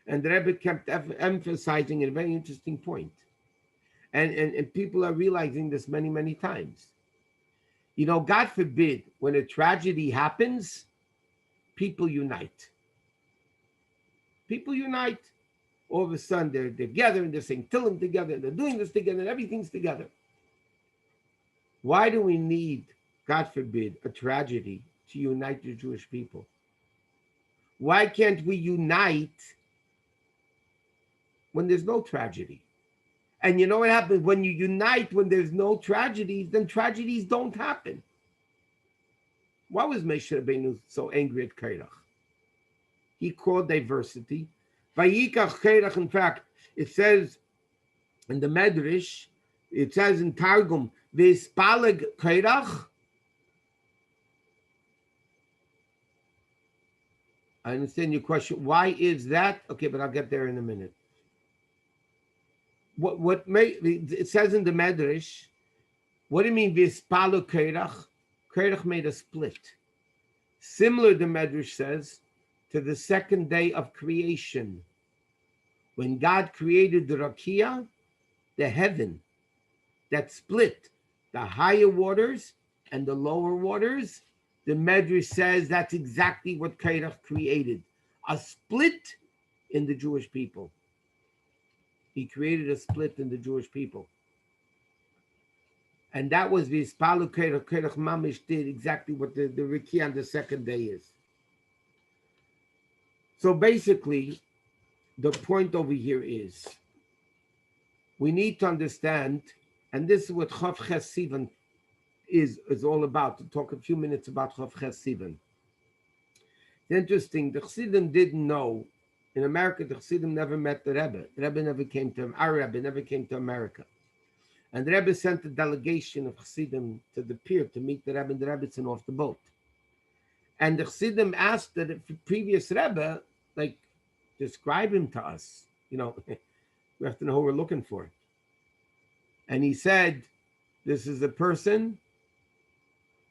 S1: And the Rebbe kept emphasizing a very interesting point. And people are realizing this many, many times. You know, God forbid, when a tragedy happens, people unite. People unite. All of a sudden, they're together and they're saying Tillim together, and they're doing this together, and everything's together. Why do we need, God forbid, a tragedy to unite the Jewish people? Why can't we unite when there's no tragedy? And you know what happens? When you unite, when there's no tragedies, then tragedies don't happen. Why was Moshe Rabbeinu so angry at Korach? He called diversity. Vayikach Korach, in fact, it says in the Medrash, it says in Targum, V'ispaleg Korach. I understand your question. Why is that? Okay, but I'll get there in a minute. It says in the Medrash, what do you mean V'ispaleg Korach? Korach made a split. Similar, the Medrash says, to the second day of creation. When God created the Rakia, the heaven, that split the higher waters and the lower waters, the Medrash says that's exactly what Korach created. A split in the Jewish people. He created a split in the Jewish people. And that was the Ispalu Korach. Korach Mamish did exactly what the Rakia on the second day is. So basically, the point over here is, we need to understand, and this is what Chav Ches Sivan is all about, to talk a few minutes about Chav Ches Sivan. It's interesting, the Chassidim didn't know, in America, the Chassidim never met the Rebbe. The Rebbe never came to, our Rebbe never came to America. And the Rebbe sent a delegation of Chassidim to the pier to meet the Rebbe and the Rebbetzin off the boat. And the Chassidim asked that the previous Rebbe, like, describe him to us. You know, we have to know who we're looking for. And he said, this is a person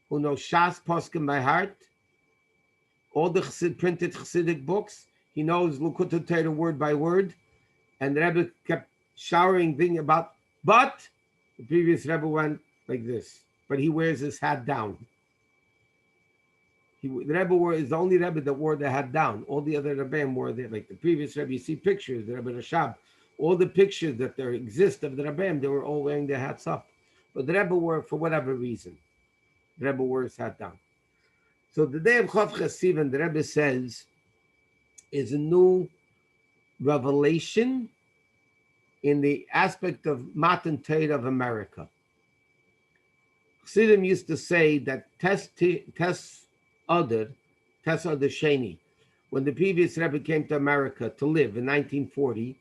S1: who knows Shas Poskim by heart, all the printed Chassidic books. He knows Likutei Torah word by word. And the Rebbe kept showering thing about, but the previous Rebbe went like this, but he wears his hat down. The Rebbe is the only Rebbe that wore the hat down. All the other Rebbeim wore the, like the previous Rebbe, you see pictures, the Rebbe Rashab, all the pictures that there exist of the Rebbeim, they were all wearing their hats up. But the Rebbe wore, for whatever reason, the Rebbe wore his hat down. So the day of Chav Ches Sivan, the Rebbe says, is a new revelation in the aspect of Matan Torah of America. Chassidim used to say that Tes Adar Sheni, when the previous Rebbe came to America to live in 1940,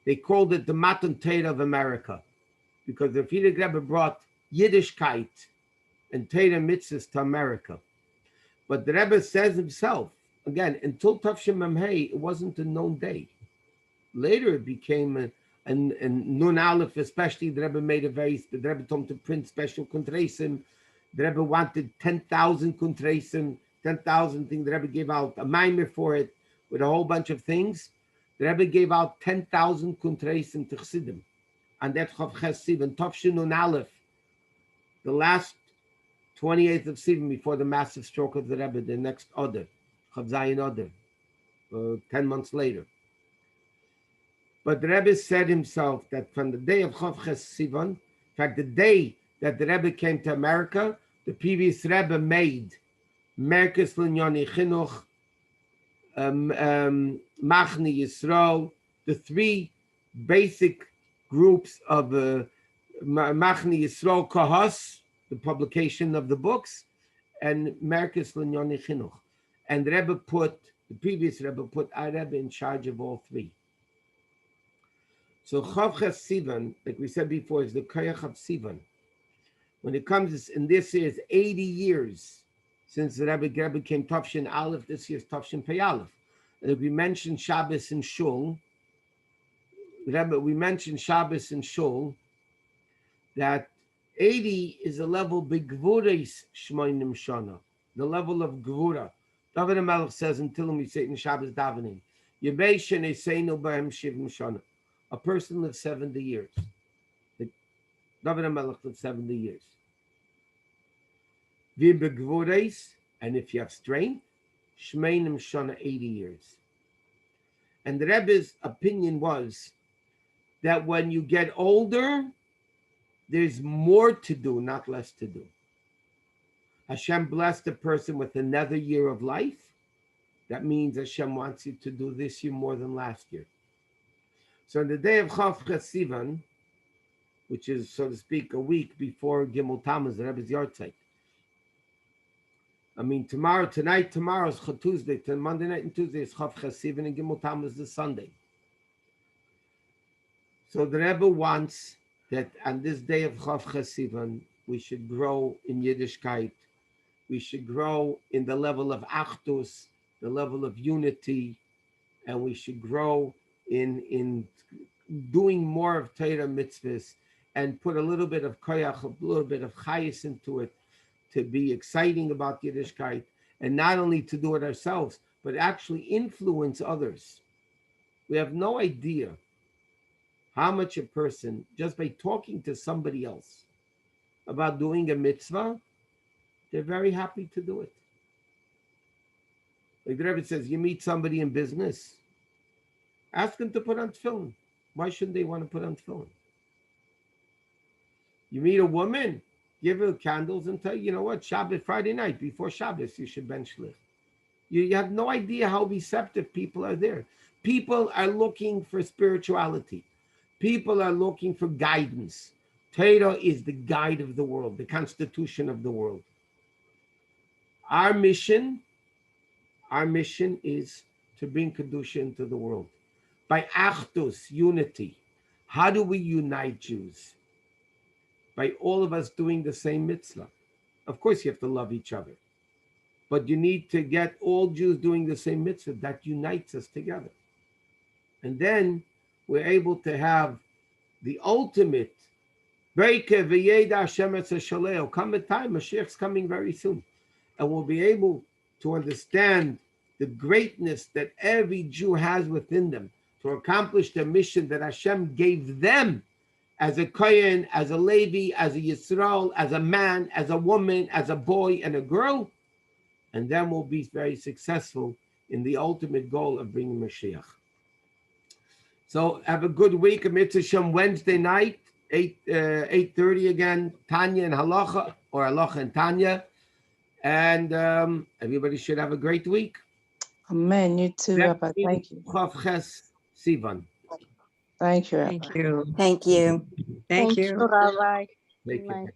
S1: they called it the Matan Torah of America, because the Frierdiker Rebbe brought Yiddishkeit and Torah mitzvahs to America. But the Rebbe says himself, again, until Tafshim Memhei, it wasn't a known day. Later it became and Nun Aleph, especially, the Rebbe made the Rebbe told him to print special kuntreisim. The Rebbe wanted 10,000 kuntreisim, 10,000 things. The Rebbe gave out a maimer for it with a whole bunch of things. The Rebbe gave out 10,000 kuntreisim to Chassidim. And that Chav Ches Sivan, Tafshin Nun Aleph, the last 28th of Sivan before the massive stroke of the Rebbe, the next Adar, Chav Zayin Adar, 10 months later. But the Rebbe said himself that from the day of Chav Ches Sivan, in fact, the day that the Rebbe came to America, the previous Rebbe made Merkes L'Inyonei Chinuch, Machne Yisrael, the three basic groups of Machne Yisrael Kahos, the publication of the books, and Merkes L'Inyonei Chinuch. And the Rebbe the previous Rebbe put our Rebbe in charge of all three. So Chav Ches Sivan, like we said before, is the Korach of Sivan. When it comes, and this is 80 years since the Rebbe became Tafshin Aleph, this year's Tafshin Pei Aleph. And if we mentioned Shabbos and Shul, we mentioned Shabbos and Shul, that 80 is a level B'Gvurais Shmoinim Shana, the level of Gvura. David HaMelech says until we say in Shabbos davening, Yebei Shenei Seinu B'hem Shivim Shana. A person lives 70 years. David HaMelech lived 70 years. V'B'Gvurais, and if you have strength, Shmeinim Shana, 80 years. And the Rebbe's opinion was that when you get older, there's more to do, not less to do. Hashem blessed a person with another year of life. That means Hashem wants you to do this year more than last year. So on the day of Chav Sivan, which is, so to speak, a week before Gimel Tammuz, the Rebbe's Yartzeit. I mean, tomorrow is Tuesday, Monday night and Tuesday is Chav Sivan, and Gimel Tammuz is Sunday. So the Rebbe wants that on this day of Chav Sivan, we should grow in Yiddishkeit. We should grow in the level of Achdus, the level of unity, and we should grow in doing more of Torah mitzvahs and put a little bit of koyach, a little bit of chayis into it to be exciting about Yiddishkeit, and not only to do it ourselves, but actually influence others. We have no idea how much a person, just by talking to somebody else about doing a mitzvah, they're very happy to do it. Like the Rebbe says, you meet somebody in business, ask them to put on tefillin. Why shouldn't they want to put on tefillin? You meet a woman, give her candles and tell you, you know what, Shabbat, Friday night, before Shabbos, you should bench shlich. You have no idea how receptive people are there. People are looking for spirituality. People are looking for guidance. Torah is the guide of the world, the constitution of the world. Our mission is to bring Kedusha into the world. By Achdus, unity. How do we unite Jews? By all of us doing the same mitzvah. Of course, you have to love each other. But you need to get all Jews doing the same mitzvah that unites us together. And then we're able to have the ultimate Breike v'yeda Hashem etzeh come a time, Mashiach's coming very soon. And we'll be able to understand the greatness that every Jew has within them to accomplish the mission that Hashem gave them as a Kohen, as a Levi, as a Yisrael, as a man, as a woman, as a boy and a girl. And then we'll be very successful in the ultimate goal of bringing Mashiach. So have a good week. Mitzvah Shem Wednesday night, 8:30 again, Tanya and Halacha, or Halacha and Tanya. And everybody should have a great week.
S3: Amen. You too, Rabbi. Thank you.
S1: Chav Ches Sivan.
S3: Thank you, Rabbi.
S4: Thank you.
S5: Thank you.
S4: Thank you.
S3: Rabbi.
S1: Take care.